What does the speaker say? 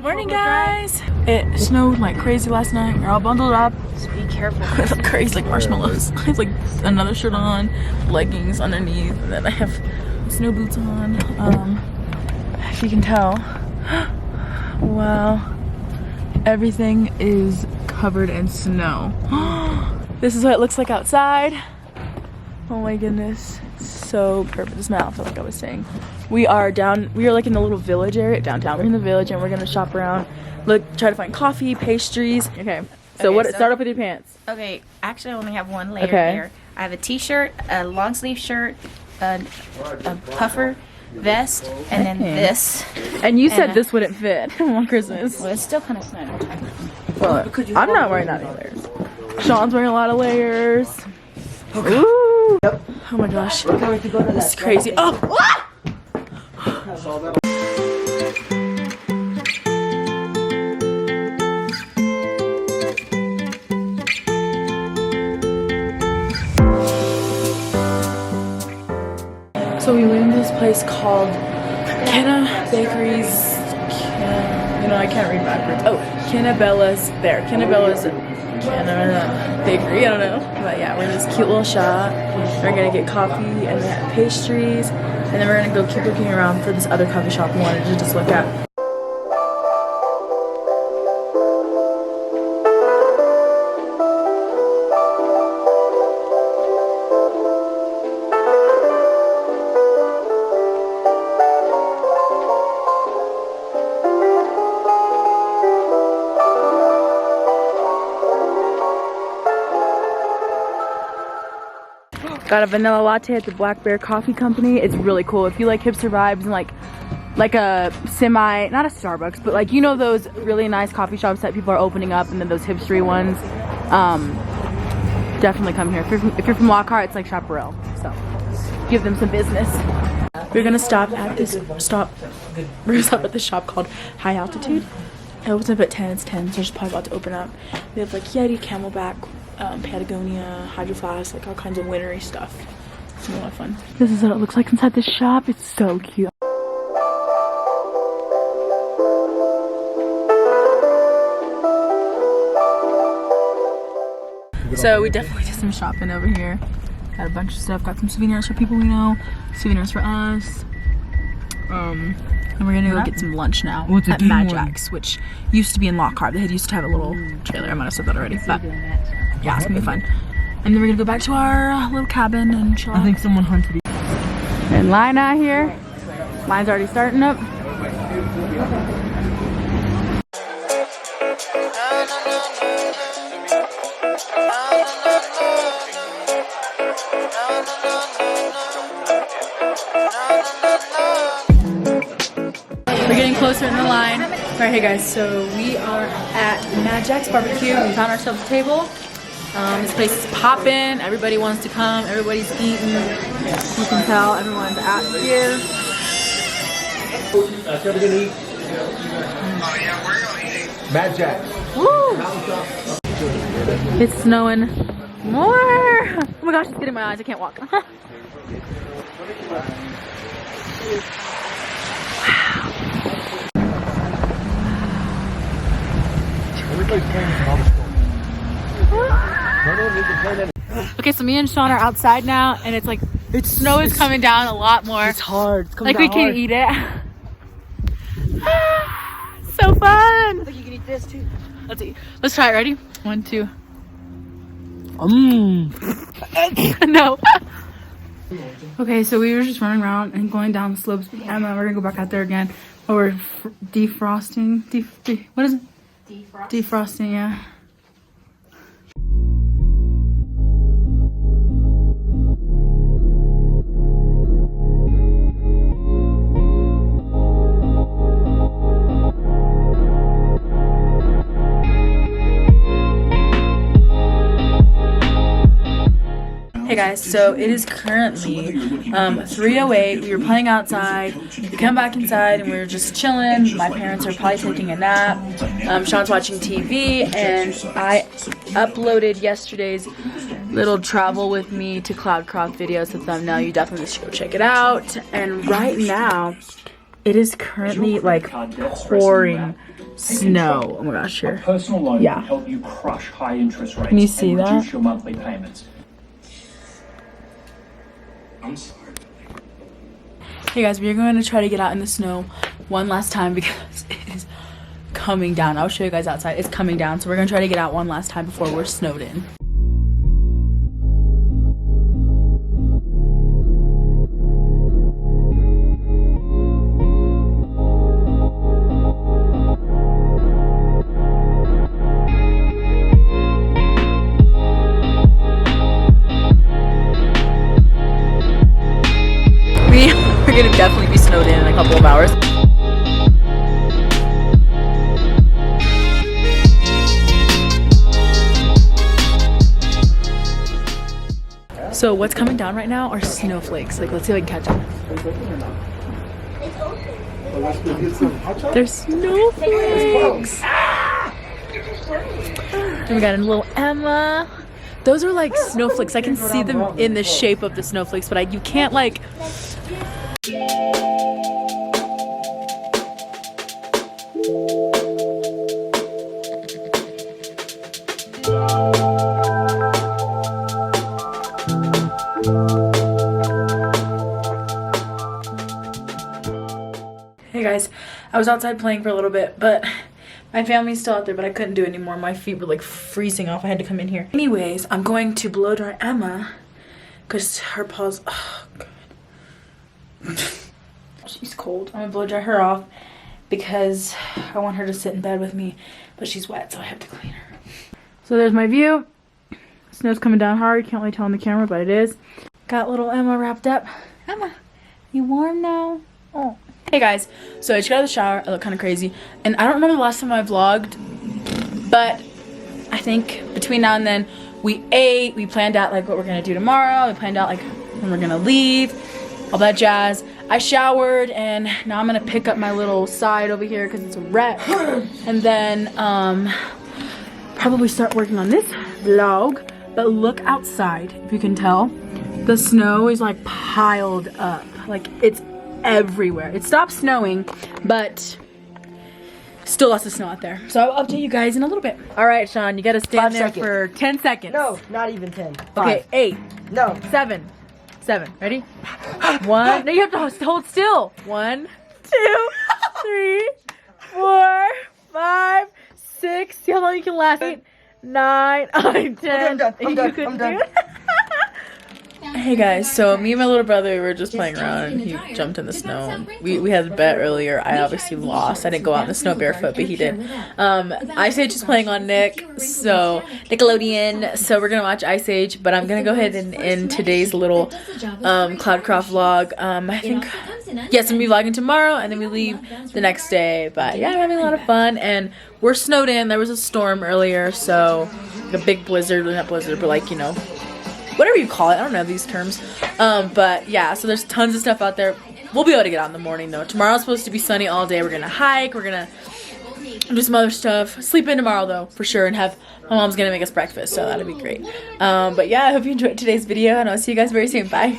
Morning, guys. It snowed like crazy last night. We're all bundled up. So be careful. It's like crazy, like marshmallows. I have like another shirt on, leggings underneath, and then I have snow boots on. If you can tell, wow, everything is covered in snow. This is what it looks like outside. Oh my goodness, so perfect. This is my outfit, like I was saying. We are like in the little village area downtown. We're in the village and we're gonna shop around, try to find coffee, pastries. Okay, so start up with your pants. Okay, actually I only have one layer here. I have a t-shirt, a long sleeve shirt, a puffer vest, and then this. And you said this wouldn't fit on Christmas. Well, it's still kind of snug. Well, I'm not wearing that many layers. Sean's wearing a lot of layers. Okay. Ooh. Yep. Oh my gosh, this is crazy. Oh! So we went in this place called Kenna Bakeries. I can't read backwards. Oh, Kennabella's Bakery, I don't know. But yeah, we're in this cute little shop. We're gonna get coffee and they have pastries. And then we're gonna go keep looking around for this other coffee shop we wanted to just look at. Got a vanilla latte at the Black Bear Coffee Company. It's really cool. If you like hipster vibes and like a semi, not a Starbucks, but like, you know, those really nice coffee shops that people are opening up, and then those hipstery ones, definitely come here. If you're from Lockhart, it's like Chaparral, so give them some business. We're gonna stop at this shop called High Altitude. It opens up at 10. It's 10, so it's probably about to open up. They have like Yeti, Camelback, Patagonia, Hydro Flask, like all kinds of wintry stuff. It's a lot of fun. This is what it looks like inside the shop. It's so cute. So we definitely did some shopping over here. Got a bunch of stuff. Got some souvenirs for people we know. Souvenirs for us. And we're gonna go get some lunch now at Mad Jack's, which used to be in Lockhart. They used to have a little trailer. I might have said that already, but yeah, it's gonna be fun. And then we're gonna go back to our little cabin and chill out. I think someone hunted. And line out here. Line's already starting up. We're getting closer in the line. Alright, hey guys, so we are at Mad Jack's Barbecue. We found ourselves a table. This place is popping. Everybody wants to come. Everybody's eating. You can tell everyone's out here. That's what we're gonna eat. Oh yeah, we're gonna eat. Mad Jack's. Woo! It's snowing more. Oh my gosh, it's getting my eyes. I can't walk. Okay, so me and Sean are outside now, and it's like snow is coming down a lot more. It's hard. It's coming down hard. Like we can't eat it. So fun. I think you can eat this too. Let's eat. Let's try it. Ready? 1, 2. No. Okay, so we were just running around and going down the slopes, and then we're gonna go back out there again. Oh, we're defrosting. What is it? Defrosting, yeah. Hey guys, so it is currently 3:08. We were playing outside. We come back inside and we were just chilling. My parents are probably taking a nap. Sean's watching TV, and I uploaded yesterday's little travel with me to Cloudcroft videos, the thumbnail. You definitely should go check it out. And right now, it is currently like pouring snow. Oh my gosh, A here. personal loan Yeah. can help you crush high interest rates Can you see and that? reduce your monthly payments. I'm sorry. Hey guys, we're going to try to get out in the snow one last time because it is coming down. I'll show you guys outside. It's coming down, so we're going to try to get out one last time before we're snowed in. We're gonna definitely be snowed in a couple of hours. So what's coming down right now are snowflakes. Like, let's see if I can catch them. There's snowflakes. And we got a little Emma. Those are like snowflakes. I can see them in the shape of the snowflakes, but you can't like. Hey guys, I was outside playing for a little bit, but my family's still out there, but I couldn't do it anymore. My feet were like freezing off. I had to come in here. Anyways, I'm going to blow dry Emma because her paws, oh god. She's cold. I'm gonna blow dry her off because I want her to sit in bed with me, but she's wet, so I have to clean her. So there's my view. Snow's coming down hard. Can't really tell on the camera, but it is. Got little Emma wrapped up. Emma, you warm now? Oh. Hey guys, so I just got out of the shower. I look kind of crazy, and I don't remember the last time I vlogged, but I think between now and then we ate, we planned out like what we're gonna do tomorrow, we planned out like when we're gonna leave, all that jazz. I showered, and now I'm gonna pick up my little side over here because it's a wreck, and then probably start working on this vlog. But look outside, if you can tell, the snow is like piled up, like it's everywhere. It stopped snowing, but still lots of snow out there. So I'll update you guys in a little bit. All right, Sean, you gotta stand 5 there seconds. for 10 seconds. No, not even 10. Okay, 5. 8, No. 7. Ready? 1. No, you have to hold still. 1, 2, 3, 4, 5, 6. See how long you can last. 8, 9, 10. I'm done. I'm You done. couldn't I'm done. do it? Hey guys, so me and my little brother were just playing around and he jumped in the snow. We had a bet earlier. I obviously lost. I didn't go out in the snow barefoot, but he did. Ice Age is playing on Nick, so Nickelodeon. So we're gonna watch Ice Age, but I'm gonna go ahead and end today's little Cloudcroft vlog. I think yes, I'm gonna be vlogging tomorrow and then we leave the next day. But yeah, I'm having a lot of fun and we're snowed in. There was a storm earlier, so like a big blizzard, not blizzard, but like, you know, whatever you call it. I don't know these terms. But yeah, so there's tons of stuff out there. We'll be able to get out in the morning though. Tomorrow's supposed to be sunny all day. We're gonna hike, we're gonna do some other stuff. Sleep in tomorrow though, for sure, and have my mom's gonna make us breakfast, so that'll be great. But yeah, I hope you enjoyed today's video and I'll see you guys very soon. Bye.